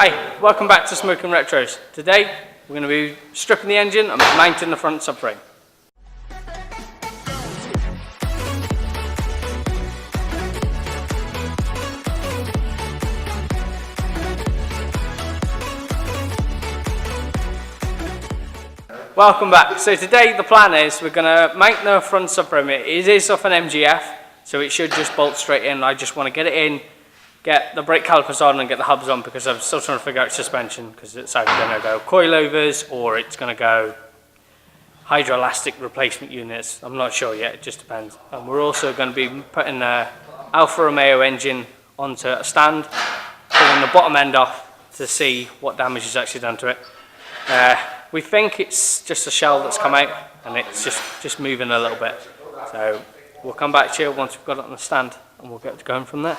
Hi, welcome back to Smoking Retros. Today we're going to be stripping the engine and mounting the front subframe. Welcome back. So today the plan is we're going to mount the front subframe. It is off an MGF, so it should just bolt straight in. I just want to get it in, get the brake calipers on and get the hubs on because I'm still trying to figure out suspension because it's either going to go coilovers or it's going to go hydroelastic replacement units. I'm not sure yet, it just depends. And we're also going to be putting the Alfa Romeo engine onto a stand, pulling the bottom end off to see what damage is actually done to it. We think it's just a shell that's come out and it's just moving a little bit. So we'll come back to you once we've got it on the stand and we'll get going from there.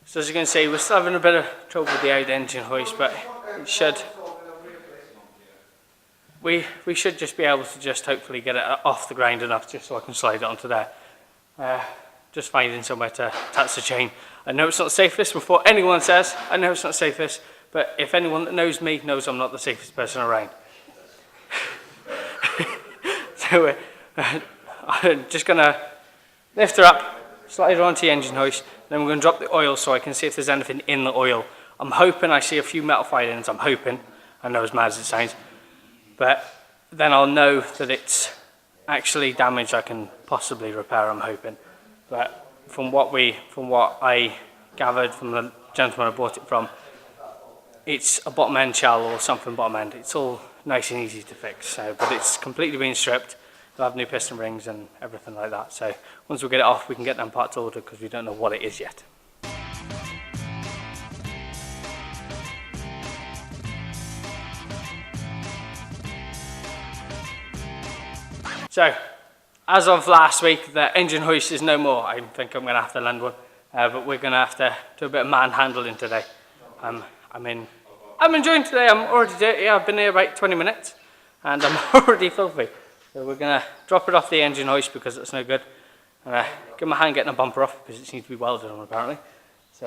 So as you can see, we're still having a bit of trouble with the out engine hoist, but it should. We should just be able to just hopefully get it off the ground enough just so I can slide it onto there. Just finding somewhere to attach the chain. I know it's not the safest before anyone says, I know it's not the safest, but if anyone that knows me knows I'm not the safest person around. So I'm just gonna lift her up, slide her onto the engine hoist, then we're going to drop the oil so I can see if there's anything in the oil. I'm hoping I see a few metal filings, I'm hoping. I know as mad as it sounds. But then I'll know that it's actually damage I can possibly repair, I'm hoping. But from what I gathered from the gentleman I bought it from, it's a bottom end shell or something bottom end. It's all nice and easy to fix. So, but it's completely been stripped. They'll have new piston rings and everything like that. So once we get it off, we can get them parts ordered because we don't know what it is yet. So, as of last week, the engine hoist is no more. I think I'm going to have to lend one, but we're going to have to do a bit of manhandling today. I'm enjoying today. I'm already dirty. I've been here about 20 minutes, and I'm already filthy. So we're going to drop it off the engine hoist because it's no good. And give my hand getting a bumper off because it seems to be welded on apparently. So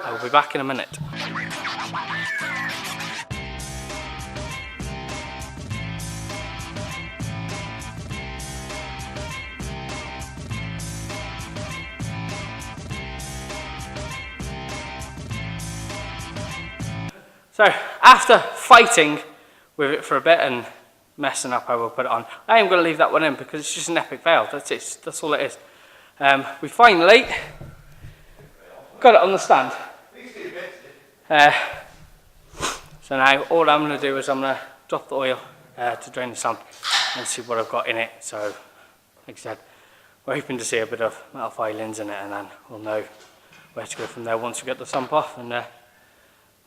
I'll be back in a minute. So after fighting with it for a bit and messing up how we'll put it on, I am going to leave that one in because it's just an epic fail. That's it. That's all it is. We finally got it on the stand. So now all I'm going to do is I'm going to drop the oil to drain the sump and see what I've got in it. So, like I said, we're hoping to see a bit of metal filings in it and then we'll know where to go from there once we get the sump off, and then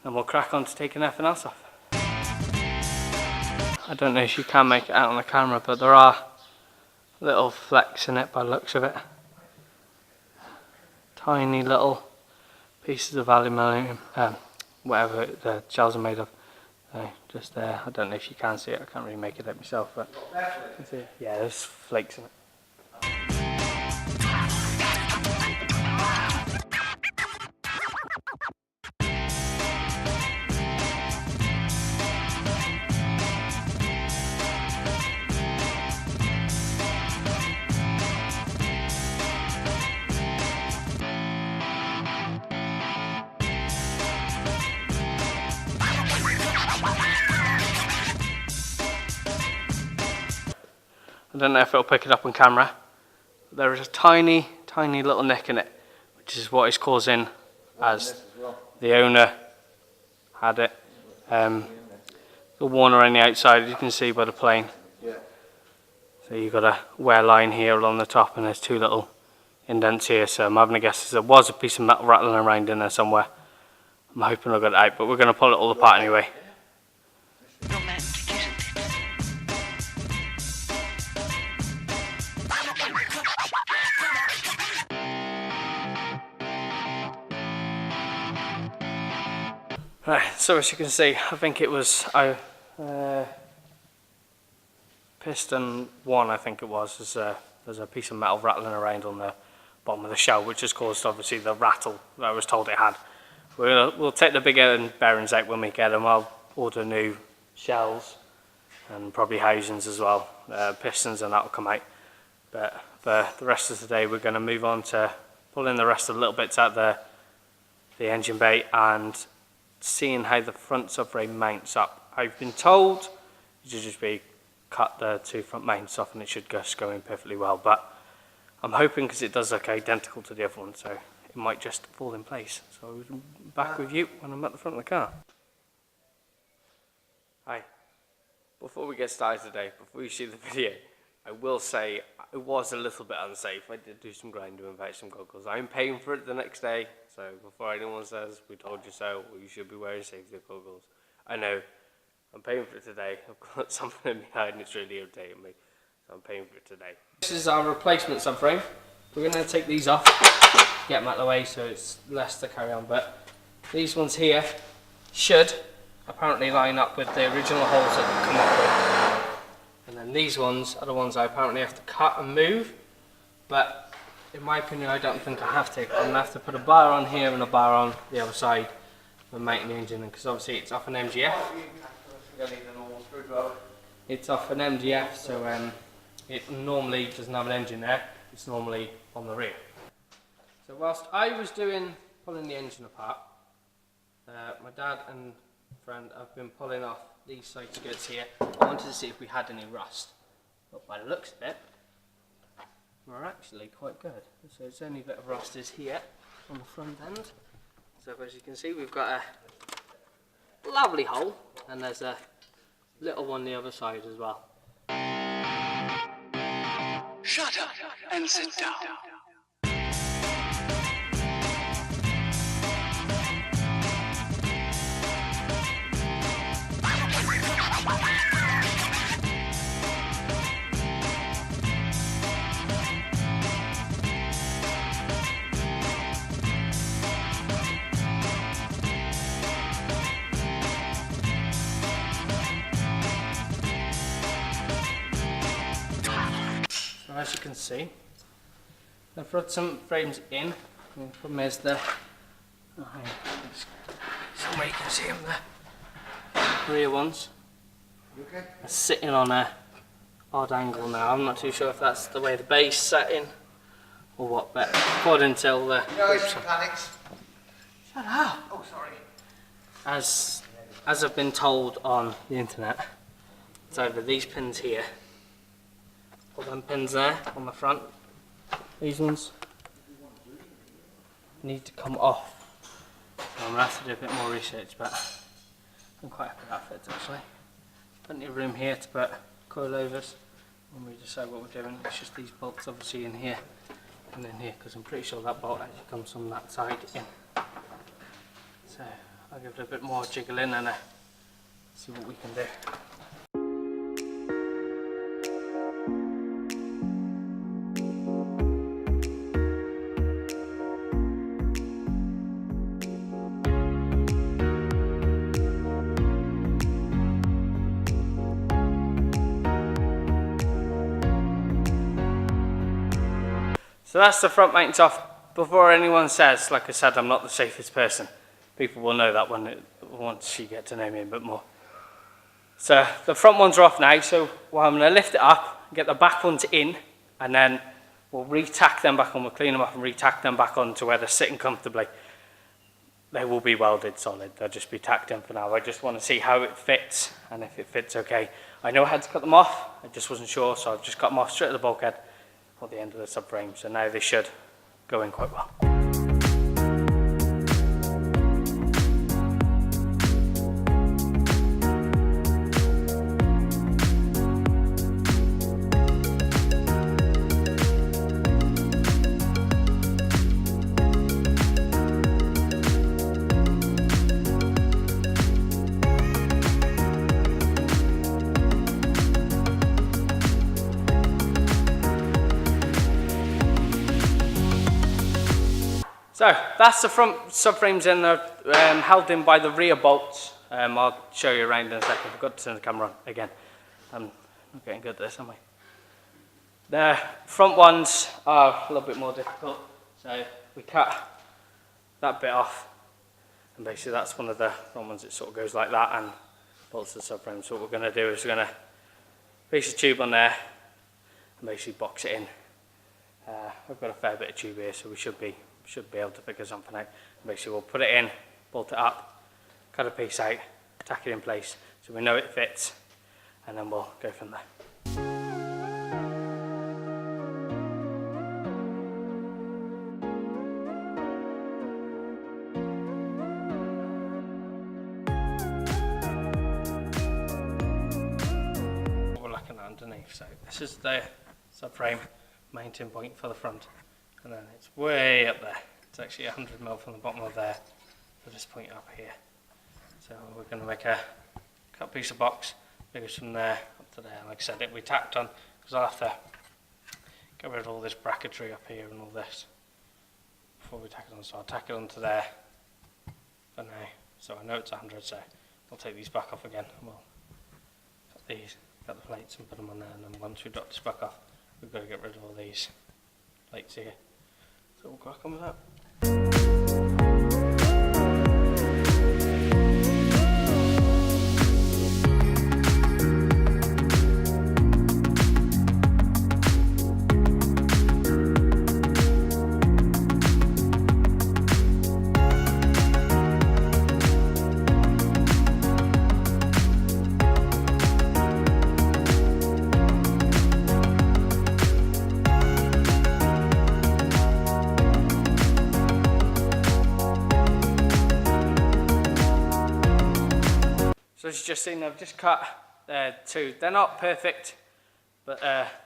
we'll crack on to taking everything else off. I don't know if you can make it out on the camera, but there are little flecks in it by the looks of it. Tiny little pieces of aluminium, whatever the shells are made of. Just there. I don't know if you can see it, I can't really make it out myself, but you can see it. Yeah, there's flakes in it. I don't know if it'll pick it up on camera. There is a tiny, tiny little nick in it, which is what is causing, as the owner had it, the worn around the outside, you can see by the plane. So you've got a wear line here along the top and there's two little indents here, so I'm having a guess there was a piece of metal rattling around in there somewhere. I'm hoping I got it out, but we're going to pull it all apart anyway. Right, so as you can see, I think it was piston 1, I think it was. There's a piece of metal rattling around on the bottom of the shell, which has caused obviously the rattle that I was told it had. We'll take the big end bearings out when we get them. I'll order new shells and probably housings as well, pistons, and that'll come out. But for the rest of the day, we're going to move on to pulling the rest of the little bits out the engine bay and seeing how the front subframe mounts up. I've been told it should just be cut the 2 front mounts off and it should just go in perfectly well, but I'm hoping, because it does look identical to the other one, so it might just fall in place. So I'll be back with you when I'm at the front of the car. Hi. Before we get started today, before you see the video, I will say it was a little bit unsafe. I did do some grinding without some goggles. I'm paying for it the next day, so before anyone says, we told you so, or you should be wearing safety goggles. I know, I'm paying for it today. I've got something in my eye and it's really irritating me, so I'm paying for it today. This is our replacement subframe. We're going to take these off, get them out of the way so it's less to carry on, but these ones here should apparently line up with the original holes that they've come up with. And then these ones are the ones I apparently have to cut and move, but in my opinion I don't think I have to. I'm going to have to put a bar on here and a bar on the other side when mounting the engine, because obviously it's off an MGF. It's off an MGF, so it normally doesn't have an engine there, it's normally on the rear. So whilst I was pulling the engine apart, my dad and friend have been pulling off these side skirts here. I wanted to see if we had any rust, but by the looks of it, we're actually quite good. So it's only a bit of rust is here on the front end. So as you can see, we've got a lovely hole, and there's a little one the other side as well. Shut up and sit down. So as you can see, I've brought some frames in. The problem is somewhere you can see them, the rear ones are sitting on a odd angle now. I'm not too sure if that's the way the base sat in or what, but according to all the mechanics. Shut up! Oh, sorry. As I've been told on the internet, it's over these pins here, all them pins there on the front, these ones need to come off. So I'm going to have to do a bit more research, but I'm quite happy that fits actually. Plenty of room here to put coilovers when we decide what we're doing. It's just these bolts obviously in here and in here, because I'm pretty sure that bolt actually comes from that side in. So I'll give it a bit more jiggle in and see what we can do. So that's the front mounts off. Before anyone says, like I said, I'm not the safest person. People will know that once you get to know me a bit more. So the front ones are off now, so I'm going to lift it up, get the back ones in, and then we'll re-tack them back on. We'll clean them up and re-tack them back on to where they're sitting comfortably. They will be welded solid, they'll just be tacked in for now. I just want to see how it fits, and if it fits okay. I know I had to cut them off, I just wasn't sure, so I've just cut them off straight at the bulkhead or the end of the subframe, so now they should go in quite well. that's the front subframes, and they're held in by the rear bolts. I'll show you around in a second. I forgot to turn the camera on again. I'm not getting good at this, am I? The front ones are a little bit more difficult. So we cut that bit off, and basically that's one of the front ones. It sort of goes like that and bolts the subframe. So what we're going to do is we're going to piece a tube on there and basically box it in. I've got a fair bit of tube here, so we should be able to figure something out. Basically we'll put it in, bolt it up, cut a piece out, tack it in place so we know it fits, and then we'll go from there. What we're looking at underneath, so this is the subframe mounting point for the front, and then it's way up there. It's actually 100mm from the bottom of there to this point up here. So we're going to make a cut piece of box, goes from there up to there. Like I said, we tacked on because I'll have to get rid of all this bracketry up here and all this before we tack it on. So I'll tack it onto there for now. So I know it's 100, so I'll take these back off again. And we'll cut the plates and put them on there, and then once we drop this back off, we've got to get rid of all these plates here. So we'll crack on with that. So as you've just seen, I've just cut two. They're not perfect, but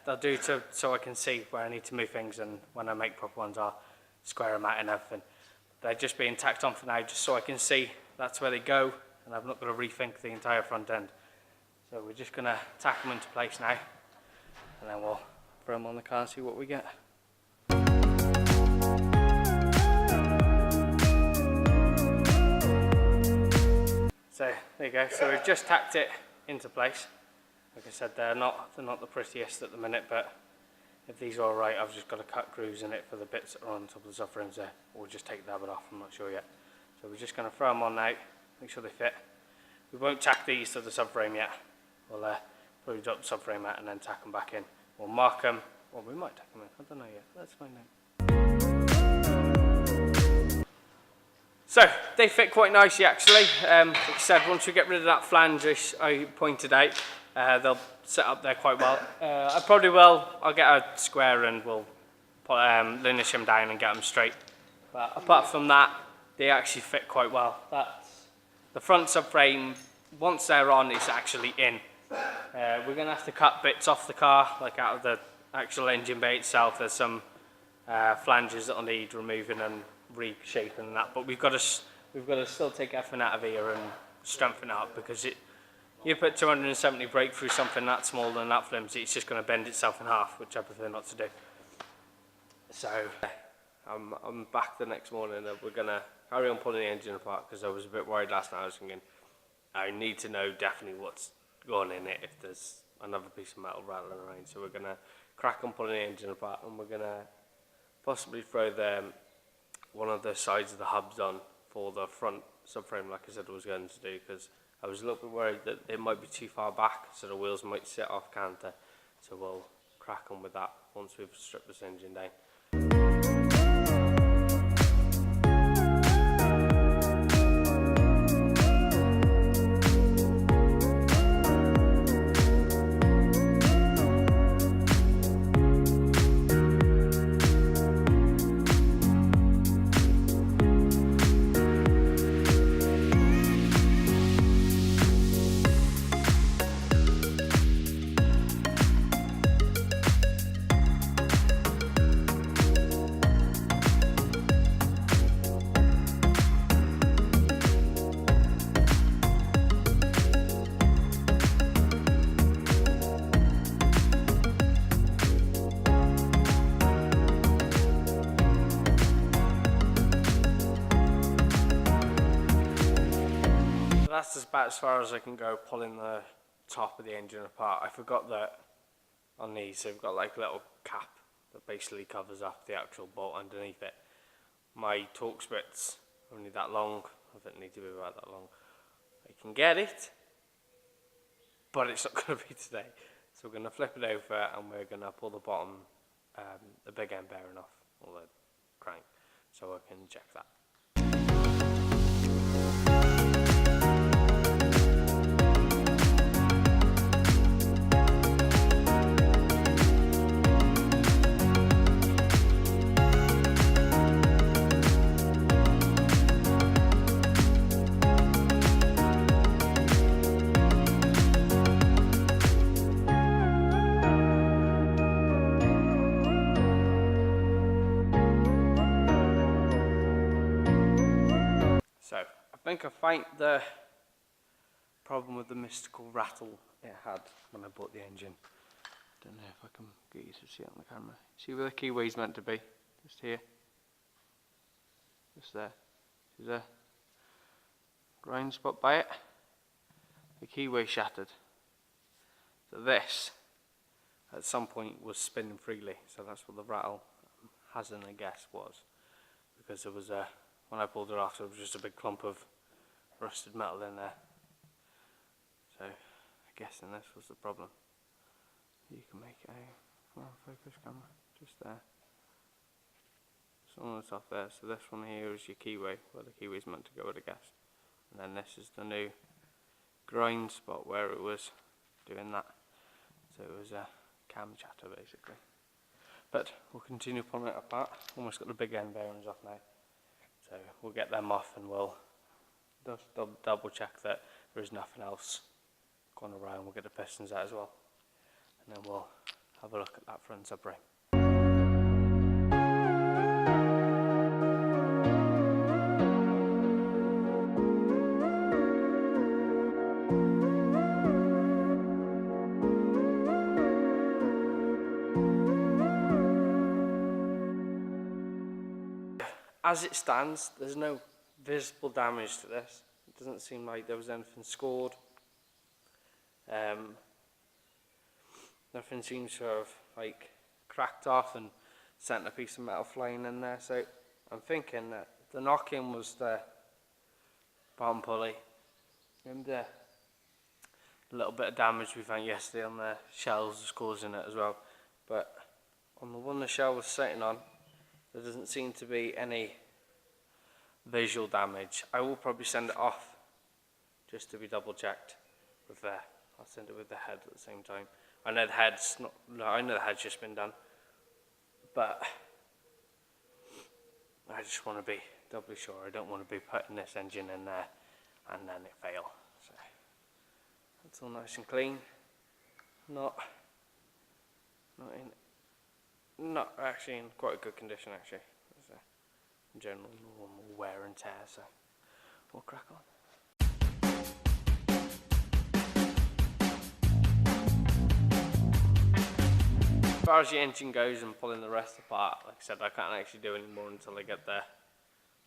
they'll do so I can see where I need to move things, and when I make proper ones I'll square them out and everything. They're just being tacked on for now, just so I can see that's where they go, and I've not got to rethink the entire front end. So we're just going to tack them into place now, and then we'll throw them on the car and see what we get. So there you go. So we've just tacked it into place. Like I said, they're not the prettiest at the minute, but if these are all right, I've just got to cut grooves in it for the bits that are on top of the subframes there, or just take that bit off. I'm not sure yet. So we're just going to throw them on now, make sure they fit. We won't tack these to the subframe yet. We'll probably drop the subframe out and then tack them back in. We'll mark them, or we might tack them in. I don't know yet. Let's find out. So they fit quite nicely actually. Like I said, once we get rid of that flange I pointed out, they'll set up there quite well. I probably will. I'll get a square and we'll linish them down and get them straight. But apart from that, they actually fit quite well. That's the front subframe. Once they're on, it's actually in. We're going to have to cut bits off the car, like out of the actual engine bay itself. There's some flanges that'll need removing and reshaping and that, but we've got to still take effort out of here and strengthen it up, because you put 270 brake through something that small and that flimsy, it's just going to bend itself in half, which I prefer not to do. So I'm back the next morning and we're going to carry on pulling the engine apart, because I was a bit worried last night. I was thinking I need to know definitely what's going in it if there's another piece of metal rattling around. So we're going to crack on pulling the engine apart, and we're going to possibly throw one of the sides of the hubs on for the front subframe, like I said I was going to do, because I was a little bit worried that it might be too far back, so the wheels might sit off canter. So we'll crack on with that once we've stripped this engine down. that's about as far as I can go pulling the top of the engine apart. I forgot that on these they've got like a little cap that basically covers up the actual bolt underneath it. My Torx bit's only that long, I think it needs to be about that long. I can get it, but it's not going to be today. So we're going to flip it over and we're going to pull the bottom, the big end bearing off, or the crank, so I can check that. So, I think I find the problem with the mystical rattle it had when I bought the engine. Don't know if I can get you to see it on the camera. See where the keyway's meant to be? Just here. Just there. See the grind spot by it? The keyway shattered. So this, at some point, was spinning freely. So that's what the rattle hazard, I guess, was. Because there was a, when I pulled it off, there was just a big clump of rusted metal in there. So, I'm guessing this was the problem. You can make a, come on, focus camera, just there. So on the top there, so this one here is your keyway, where the keyway's meant to go, I guess. And then this is the new grind spot where it was doing that. So it was a cam chatter basically. But we'll continue pulling it apart. Almost got the big end bearings off now. So we'll get them off and we'll just double check that there is nothing else going around. We'll get the pistons out as well. And then we'll have a look at that front subframe. As it stands, there's no visible damage to this. It doesn't seem like there was anything scored. Nothing seems to have like cracked off and sent a piece of metal flying in there. So I'm thinking that the knock-in was the bottom pulley. Remember the little bit of damage we found yesterday on the shells was causing it as well. But on the one the shell was sitting on, there doesn't seem to be any visual damage. I will probably send it off just to be double checked with the, I'll send it with the head at the same time. I know the head's not, no, I know the head's just been done, but I just want to be doubly sure. I don't want to be putting this engine in there and then it fail. So it's all nice and clean. Not actually in quite a good condition actually. It's a general normal wear and tear, so we'll crack on. As far as the engine goes and pulling the rest apart, like I said, I can't actually do any more until I get the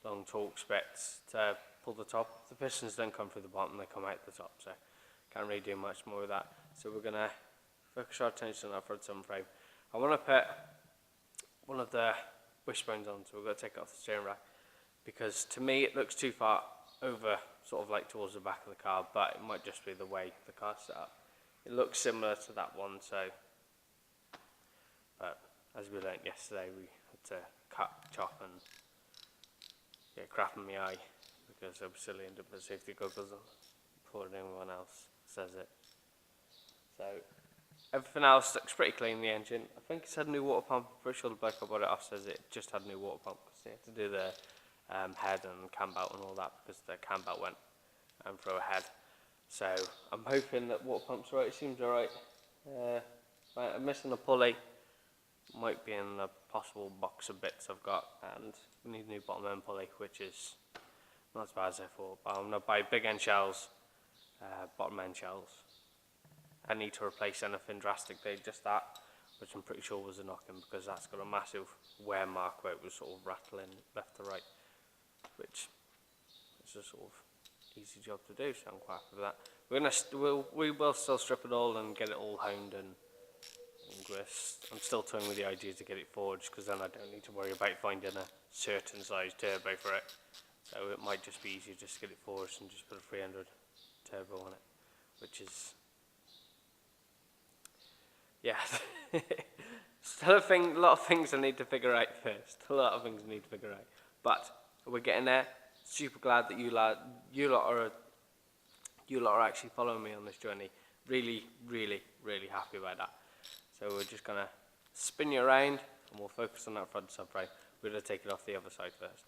long Torx bits to pull the top. The pistons don't come through the bottom, they come out the top, so can't really do much more with that. So we're going to focus our attention on that front subframe. I want to put one of the wishbones on, so we're going to take it off the steering rack, because to me it looks too far over, sort of like towards the back of the car, but it might just be the way the car's set up. It looks similar to that one, so, but as we learnt yesterday, we had to cut, chop and get crap in the eye, because I was silly and didn't put safety goggles on before anyone else says it. So everything else looks pretty clean, the engine. I think it's had a new water pump. I'm pretty sure the bloke I bought it off says it just had a new water pump, because they had to do the head and cam belt and all that, because the cam belt went through a head. So I'm hoping that water pump's right. It seems alright. I'm missing a pulley. Might be in the possible box of bits I've got, and we need a new bottom end pulley, which is not as bad as I thought. But I'm going to buy big end shells, bottom end shells. I need to replace anything drastically, just that, which I'm pretty sure was a knock-in, because that's got a massive wear mark where it was sort of rattling left to right, which is just sort of easy job to do, so I'm quite happy with that. We will still strip it all and get it all honed, and I'm still toying with the idea to get it forged, because then I don't need to worry about finding a certain size turbo for it. So it might just be easier just to get it forged and just put a 300 turbo on it, which is, yeah, still a lot of things I need to figure out first. A lot of things I need to figure out, but we're getting there. Super glad that you lot are actually following me on this journey. Really, really, really happy about that. So we're just gonna spin you around, and we'll focus on that front subframe. We're gonna take it off the other side first.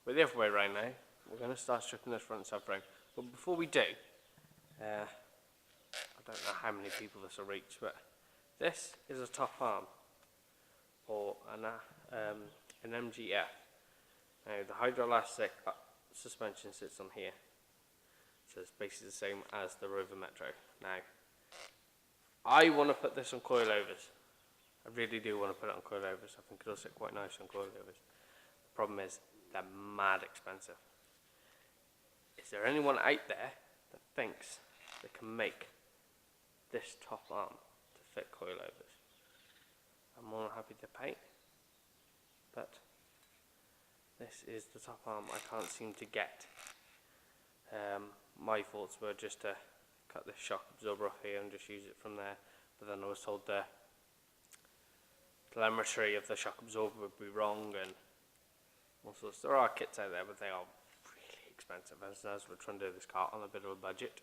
But the other way around now, we're gonna start stripping this front subframe. But before we do, I don't know how many people this will reach, but this is a top arm for an MGF. Now the hydroelastic suspension sits on here, so it's basically the same as the Rover Metro. Now, I want to put this on coilovers. I really do want to put it on coilovers. I think it'll sit quite nice on coilovers. The problem is, they're mad expensive. Is there anyone out there that thinks they can make this top arm to fit coilovers? I'm more than happy to pay, but this is the top arm I can't seem to get. My thoughts were just to cut this shock absorber off here and just use it from there, but then I was told the telemetry of the shock absorber would be wrong and all sorts. There are kits out there, but they are really expensive, as we're trying to do this car on a bit of a budget.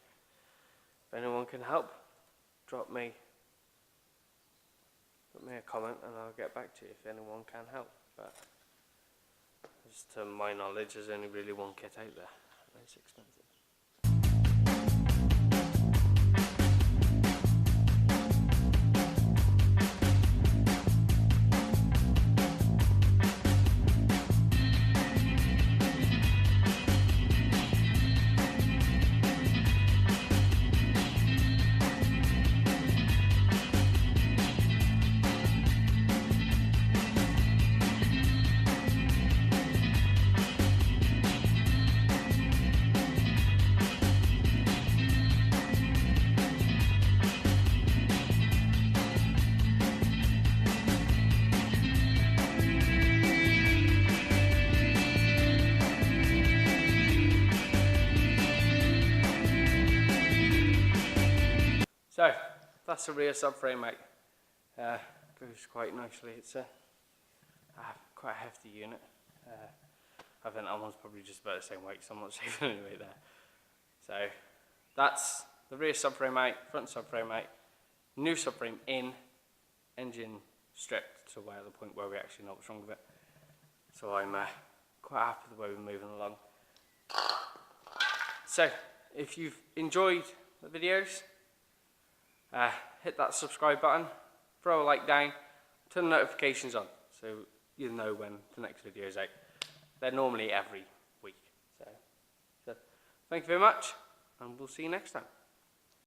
If anyone can help, drop me a comment and I'll get back to you if anyone can help. But as to my knowledge, there's only really one kit out there, and it's expensive. So, that's the rear subframe, mate. Goes quite nicely. It's quite a hefty unit. I think that one's probably just about the same weight, so I'm not saving any weight there. So, that's the rear subframe, mate. Front subframe, mate. New subframe in, engine stripped to the point where we actually know what's wrong with it. So I'm quite happy with the way we're moving along. So, if you've enjoyed the videos, hit that subscribe button, throw a like down, turn the notifications on so you'll know when the next video is out. They're normally every week. So thank you very much, and we'll see you next time.